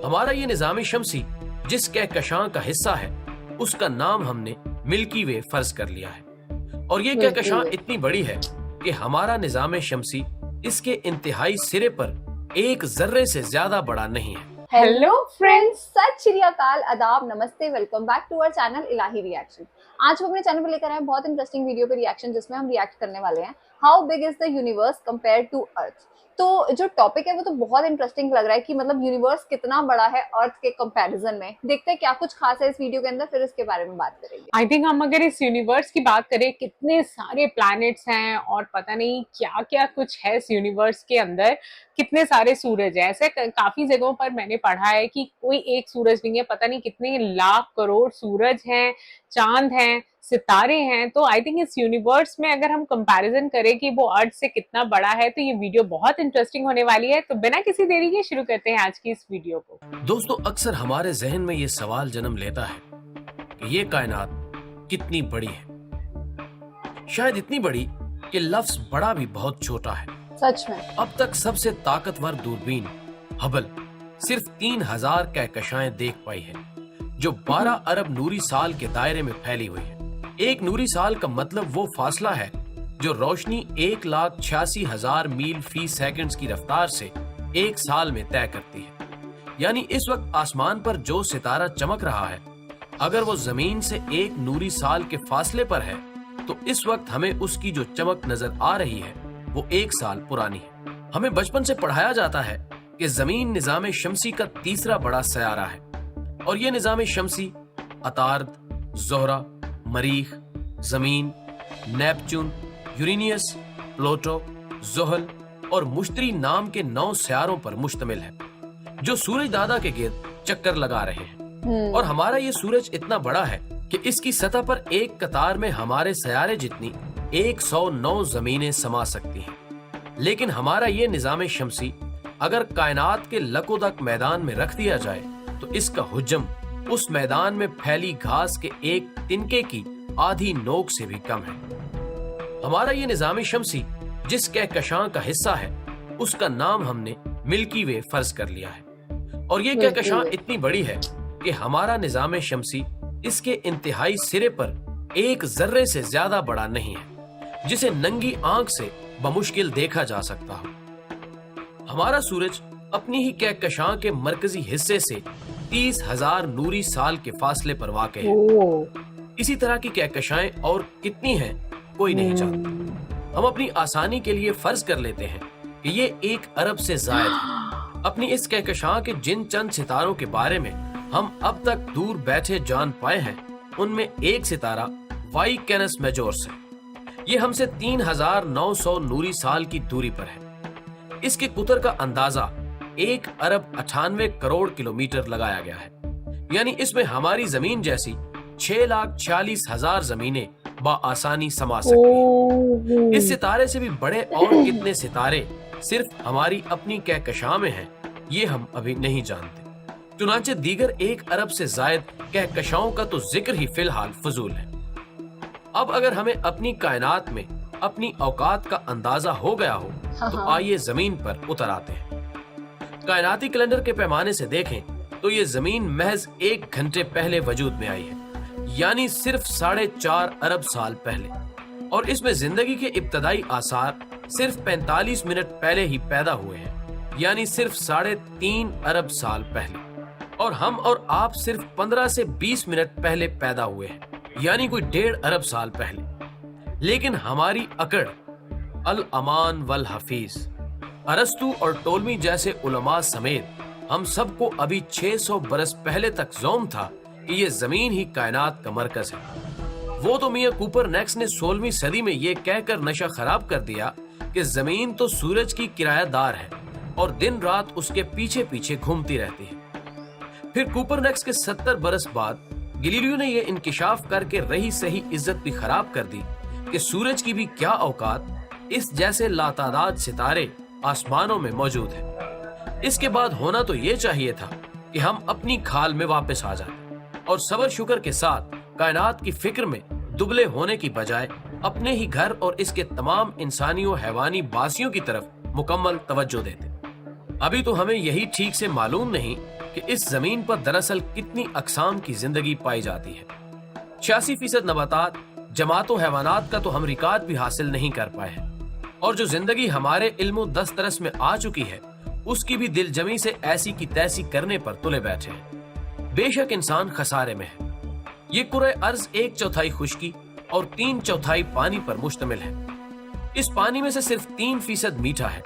हमारा ये निजाम शमसी जिस कहकशां का हिस्सा है उसका नाम हमने मिल्की वे फर्ज कर लिया है और ये कहकशां इतनी बड़ी है कि हमारा निजाम शमसी इसके इंतहाई सिरे पर एक जर्रे से ज्यादा बड़ा नहीं है। हेलो फ्रेंड्स, सत श्री अकाल, आदाब, नमस्ते, welcome back to our channel Ilahi reaction. आज हम अपने चैनल पर लेकर आए बहुत इंटरेस्टिंग वीडियो पे रिएक्शन, जिसमें हम रिएक्ट करने वाले हैं how big is the universe compare to earth. तो जो टॉपिक है वो तो बहुत इंटरेस्टिंग लग रहा है कि मतलब यूनिवर्स कितना बड़ा है अर्थ के कंपैरिजन में। देखते हैं क्या कुछ खास है इस वीडियो के अंदर, फिर इसके बारे में बात करेंगे। आई थिंक हम अगर इस यूनिवर्स की बात करें, कितने सारे प्लैनेट्स हैं और पता नहीं क्या क्या कुछ है इस यूनिवर्स के अंदर, कितने सारे सूरज हैं। ऐसे काफी जगहों पर मैंने पढ़ा है कि कोई एक सूरज नहीं है, पता नहीं कितने लाख करोड़ सूरज हैं, चांद हैं, सितारे हैं। तो आई थिंक इस यूनिवर्स में अगर हम कंपैरिजन करें कि वो अर्थ से कितना बड़ा है, तो ये वीडियो बहुत इंटरेस्टिंग होने वाली है। तो बिना किसी देरी के शुरू करते हैं आज की इस वीडियो को। दोस्तों, अक्सर हमारे जहन में ये सवाल जन्म लेता है कि ये कायनात कितनी बड़ी है। शायद इतनी बड़ी कि लफ्ज बड़ा भी बहुत छोटा है। सच में अब तक सबसे ताकतवर दूरबीन हबल सिर्फ 3000 कहकशाएं देख पाई है, जो 12 अरब नूरी साल के दायरे में फैली हुई है। एक नूरी साल का मतलब वो फासला है जो रोशनी 1,86,000 मील फी सेकंड्स की रफ्तार से एक साल में तय करती है। यानी इस वक्त आसमान पर जो सितारा चमक रहा है, अगर वो जमीन से एक नूरी साल के फासले पर है, तो इस वक्त हमें उसकी जो चमक नजर आ रही है वो एक साल पुरानी है। हमें बचपन से पढ़ाया जाता है कि जमीन निजाम शमसी का तीसरा बड़ा सयारा है और ये निजाम शमसी अतार्द, ज़ोहरा, मरीख, जमीन, नेपच्यून, यूरेनियस, प्लूटो, ज़ुहल और मुश्तरी नाम के 9 सयारों पर मुश्तमिल है, जो सूरज दादा के गिर्द चक्कर लगा रहे हैं। और हमारा ये सूरज इतना बड़ा है कि इसकी सतह पर एक कतार में हमारे सयारे जितनी 109 जमीनें समा सकती हैं। लेकिन हमारा ये निजाम शमसी अगर कायनात के लकोदक मैदान में रख दिया जाए, तो इसका हुज्म उस मैदान में फैली घास के एक तिनके की आधी नोक से भी कम है। हमारा ये निजाम शमसी जिस कहकशां का हिस्सा है उसका नाम हमने मिल्की वे फर्ज कर लिया है और ये कहकशां इतनी बड़ी है कि हमारा निजाम शमसी इसके इंतहाई सिरे पर एक जर्रे से ज्यादा बड़ा नहीं है, जिसे नंगी आंख से बमुश्किल देखा जा सकता हो। हमारा सूरज अपनी ही कहकशां के मरकजी हिस्से से 30,000 नूरी साल के फासले पर वाक़ है। इसी तरह की कहकशाएं और कितनी हैं कोई नहीं जानता। हम अपनी आसानी के लिए फर्ज कर लेते हैं कि ये 1 अरब से ज़ायद है। अपनी इस कहकशां के जिन चंद सितारों के बारे में हम अब तक दूर बैठे जान पाए हैं, उनमें एक सितारा वाई कैनस मेजोर्स है। ये हमसे 3,900 नूरी साल की दूरी पर है। इसके कुतर का अंदाजा 1 अरब 98 करोड़ किलोमीटर लगाया गया है। यानी इसमें हमारी जमीन जैसी 6,46,000 जमीनें बआसानी समा सकती हैं। इस सितारे से भी बड़े और कितने सितारे सिर्फ हमारी अपनी कहकशां में हैं, ये हम अभी नहीं जानते। चुनांचे दीगर 1 अरब से जायद कहकशाओं का तो जिक्र ही फिलहाल फजूल है। अब अगर हमें अपनी कायनात में अपनी औकात का अंदाजा हो गया हो, तो आइए जमीन पर उतर आते हैं। कायनाती कैलेंडर के पैमाने से देखें तो ये जमीन महज 1 घंटे पहले वजूद में आई है, यानी सिर्फ 4.5 अरब साल पहले। और इसमें जिंदगी के इब्तदाई आसार सिर्फ 45 मिनट पहले ही पैदा हुए हैं, यानी सिर्फ 3.5 अरब साल पहले। और हम और आप सिर्फ 15 से 20 मिनट पहले पैदा हुए हैं, यानी कोई 1.5 अरब साल पहले। लेकिन हमारी अकड़ अल अमान वल हफीज, अरस्तु और टोलमी जैसे उलमा समेत हम सबको अभी 600 बरस पहले तक ज़ौम था कि ये जमीन ही कायनात का मरकज है। वो तो मियां कूपरनेक्स ने 16वीं सदी में ये कहकर नशा खराब कर दिया कि जमीन तो सूरज की किरायादार है और दिन रात उसके पीछे पीछे घूमती रहती है। फिर कूपरनेक्स के 70 बरस बाद गैलीलियो ने ये इंकिशाफ करके रही सही इज्जत भी खराब कर दी कि सूरज की भी क्या औकात, इस जैसे लातादाद सितारे आसमानों में मौजूद है। इसके बाद होना तो ये चाहिए था कि हम अपनी खाल में वापस आ जाएं और सबर शुक्र के साथ कायनात की फिक्र में दुबले होने की बजाय अपने ही घर और इसके तमाम इंसानी और हैवानी बासियों की तरफ मुकम्मल तवज्जो देते। अभी तो हमें यही ठीक से मालूम नहीं कि इस जमीन पर दरअसल कितनी अकसाम की जिंदगी पाई जाती है। 86% नबातात, जमातो हैवानात का तो हम रिकॉर्ड भी हासिल नहीं कर पाए हैं, और जो जिंदगी हमारे इल्मो दस्तरस में आ चुकी है उसकी भी दिलजमी से ऐसी की तैसी करने पर तुले बैठे हैं। बेशक इंसान खसारे में है। ये कुरे अर्ज 1/4 खुश्की और 3/4 पानी पर मुश्तमिल है। इस पानी में से सिर्फ 3% मीठा है।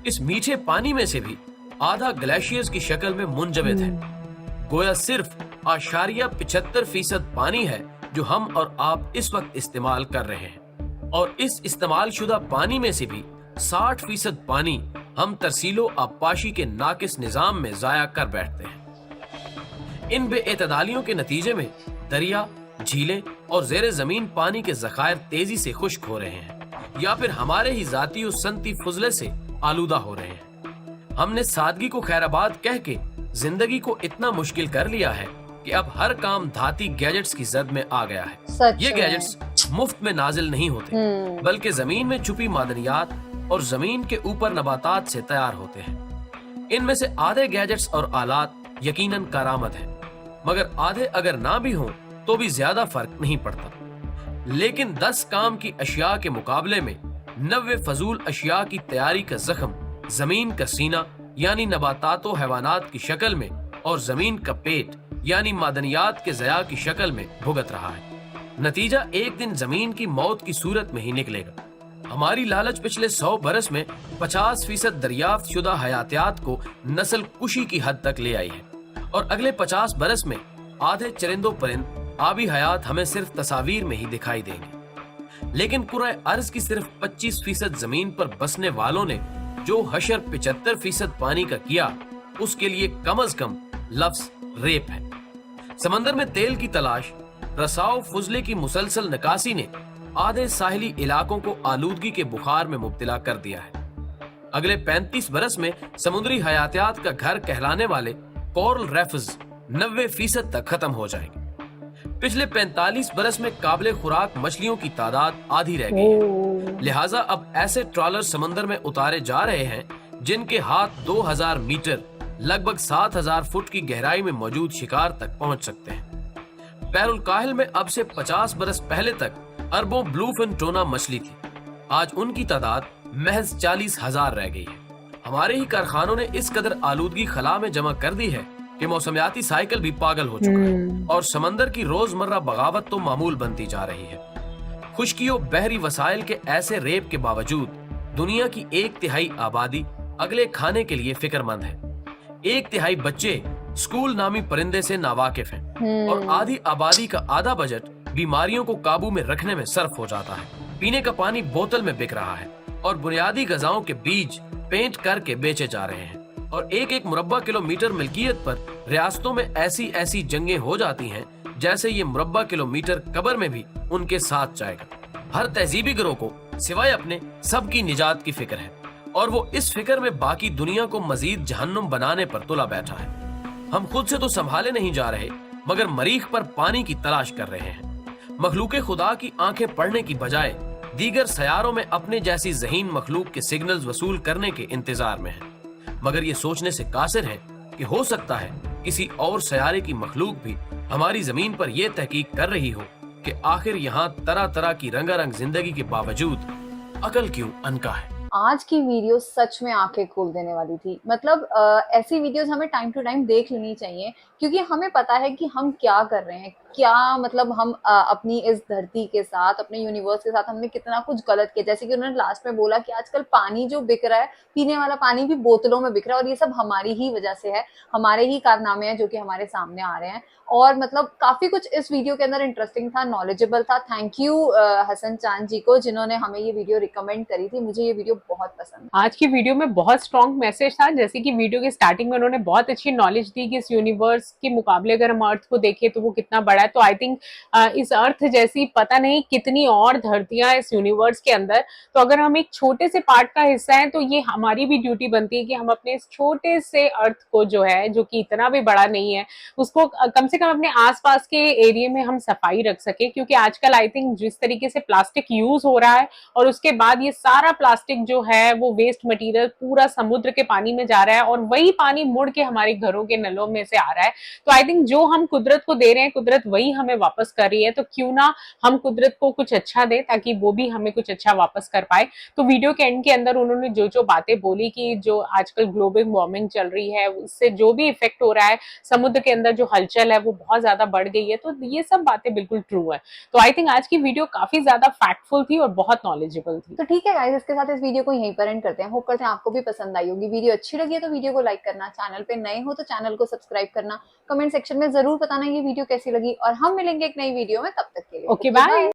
इस मीठे पानी में से भी आधा ग्लेशियर्स की शक्ल में मुंजमद है। गोया सिर्फ 0.75% पानी है जो हम और आप इस वक्त इस्तेमाल कर रहे हैं, और इस इस्तेमाल शुदा पानी में से भी 60% पानी हम तरसीलो आबपाशी के नाकिस निजाम में जाया कर बैठते हैं। इन बेएतदालियों के नतीजे में दरिया, झीलें और जेर जमीन पानी के जखायर तेजी से खुश्क हो रहे हैं, या फिर हमारे ही जाती और संती फुजले से आलूदा हो रहे हैं। हमने सादगी को खैराबाद कह के जिंदगी को इतना मुश्किल कर लिया है कि अब हर काम धाती गैजेट्स की जद में आ गया है। ये गैजेट्स मुफ्त में नाजिल नहीं होते, बल्कि जमीन में छुपी मादनियात और जमीन के ऊपर नबातात से तैयार होते हैं। इनमें से आधे गैजेट्स और आलात यकीनन कारामद हैं, मगर आधे अगर ना भी हों तो भी ज्यादा फर्क नहीं पड़ता। लेकिन 10 काम की अशिया के मुकाबले में 90 फजूल अशिया की तैयारी का जख्म जमीन का सीना यानी नबातातो हैवानात की शक्ल में और जमीन का पेट यानी मादनियात के ज़या की शक्ल में भुगत रहा है। नतीजा एक दिन जमीन की मौत की सूरत में ही निकलेगा। हमारी लालच पिछले 100 बरस में 50% दरियाफ्त शुदा हयातियात को नस्ल कुशी की हद तक ले आई है, और अगले 50 बरस में आधे चरिंदों परिंद आबी हयात हमें सिर्फ तस्वीर में ही दिखाई देंगे। लेकिन कुराए अर्ज की सिर्फ 25% जमीन पर बसने वालों ने जो हशर 75% पानी का किया, उसके लिए कम अज कम लफ्ज रेप है। समंदर में तेल की तलाश, रसाव फुजले की मुसलसल निकासी ने आधे साहिली इलाकों को आलूदगी के बुखार में मुब्तला कर दिया है। अगले 35 बरस में समुद्री हयातियात का घर कहलाने वाले कोरल रेफ्स 90% तक खत्म हो जाएंगे। पिछले 45 बरस में काबिले खुराक मछलियों की तादाद आधी रह गई है। लिहाजा अब ऐसे ट्रॉलर समंदर में उतारे जा रहे हैं जिनके हाथ 2000 मीटर लगभग 7000 फुट की गहराई में मौजूद शिकार तक पहुंच सकते हैं। बैरुल काहिल में अब से 50 बरस पहले तक अरबों ब्लूफिन टोना मछली थी। आज उनकी तादाद महज 40,000 रह गई है। हमारे ही कारखानों ने इस कदर आलूदगी खला में जमा कर दी है कि मौसमियाती साइकिल भी पागल हो चुका है, और समंदर की रोजमर्रा बगावत तो मामूल बनती जा रही है। खुश्कियों बहरी वसाइल के ऐसे रेप के बावजूद दुनिया की 1/3 आबादी अगले खाने के लिए फिक्रमंद है। 1/3 बच्चे स्कूल नामी परिंदे से नावाकिफ हैं, और आधी आबादी का आधा बजट बीमारियों को काबू में रखने में सर्फ हो जाता है। पीने का पानी बोतल में बिक रहा है, और बुनियादी गजाओं के बीज पेंट करके बेचे जा रहे हैं, और एक मुरब्बा किलोमीटर मिल्कियत पर रियासतों में ऐसी ऐसी जंगें हो जाती हैं जैसे ये मुरब्बा किलोमीटर कब्र में भी उनके साथ जाएगा। हर तहजीबी गिरोह को सिवाय अपने सबकी निजात की फिक्र है, और वो इस फिक्र में बाकी दुनिया को मजीद जहन्नुम बनाने पर तुला बैठा है। हम खुद से तो संभाले नहीं जा रहे, मगर मरीख पर पानी की तलाश कर रहे हैं। मखलूके खुदा की आंखें पढ़ने की बजाय दीगर सयारों में अपने जैसी ज़हीन मखलूक के सिग्नल्स वसूल करने के इंतजार में है, मगर ये सोचने से कासिर है कि हो सकता है किसी और सयारे की मखलूक भी हमारी जमीन पर यह तहकीक कर रही हो कि आखिर यहाँ तरह तरह की रंगारंग जिंदगी के बावजूद अकल क्यों अनका है। आज की वीडियो सच में आंखें खोल देने वाली थी। मतलब ऐसी वीडियोस हमें टाइम टू टाइम देख लेनी चाहिए, क्योंकि हमें पता है कि हम क्या कर रहे हैं, क्या मतलब हम अपनी इस धरती के साथ, अपने यूनिवर्स के साथ हमने कितना कुछ गलत किया। जैसे कि उन्होंने लास्ट में बोला कि आजकल पानी जो बिक रहा है, पीने वाला पानी भी बोतलों में बिक रहा है, और ये सब हमारी ही वजह से है, हमारे ही कारनामे हैं जो कि हमारे सामने आ रहे हैं। और मतलब काफी कुछ इस वीडियो के अंदर इंटरेस्टिंग था, नॉलेजेबल था। थैंक यू हसन चांद जी को, जिन्होंने हमें ये वीडियो रिकमेंड करी थी। मुझे ये वीडियो बहुत पसंद। आज की वीडियो में बहुत स्ट्रॉन्ग मैसेज था। जैसे कि वीडियो के स्टार्टिंग में उन्होंने बहुत अच्छी नॉलेज दी कि इस यूनिवर्स के मुकाबले अगर हम अर्थ को देखें तो वो कितना बड़ा पड़ा है। तो आई थिंक इस अर्थ जैसी पता नहीं कितनी और धरतियां इस यूनिवर्स के अंदर, तो अगर हम एक छोटे से पार्ट का हिस्सा हैं तो ये हमारी भी ड्यूटी बनती है कि हम अपने इस छोटे से अर्थ को जो है, जो कि इतना भी बड़ा नहीं है, उसको कम से कम अपने आसपास के एरिया में हम सफाई रख सके। क्योंकि आजकल आई थिंक जिस तरीके से प्लास्टिक यूज हो रहा है और उसके बाद ये सारा प्लास्टिक जो है वो वेस्ट मटेरियल पूरा समुद्र के पानी में जा रहा है और वही पानी मुड़ के हमारे घरों के नलों में से आ रहा है। तो आई थिंक जो हम कुदरत को दे रहे हैं, कुदरत वही हमें वापस कर रही है। तो क्यों ना हम कुदरत को कुछ अच्छा दें ताकि वो भी हमें कुछ अच्छा वापस कर पाए। तो वीडियो के एंड के अंदर उन्होंने जो जो बातें बोली कि जो आजकल ग्लोबल वार्मिंग चल रही है उससे जो भी इफेक्ट हो रहा है, समुद्र के अंदर जो हलचल है वो बहुत ज्यादा बढ़ गई है, तो ये सब बातें बिल्कुल ट्रू है। तो आई थिंक आज की वीडियो काफी ज्यादा फैक्टफुल थी और बहुत नॉलेजेबल थी। तो ठीक है गाइस, इसके साथ इस वीडियो को यहीं पर एंड करते हैं। होप करते हैं आपको भी पसंद आई होगी। वीडियो अच्छी लगी है तो वीडियो को लाइक करना, चैनल पे नए हो तो चैनल को सब्सक्राइब करना, कमेंट सेक्शन में जरूर बताना ये वीडियो कैसी लगी, और हम मिलेंगे एक नई वीडियो में। तब तक के लिए ओके, बाय।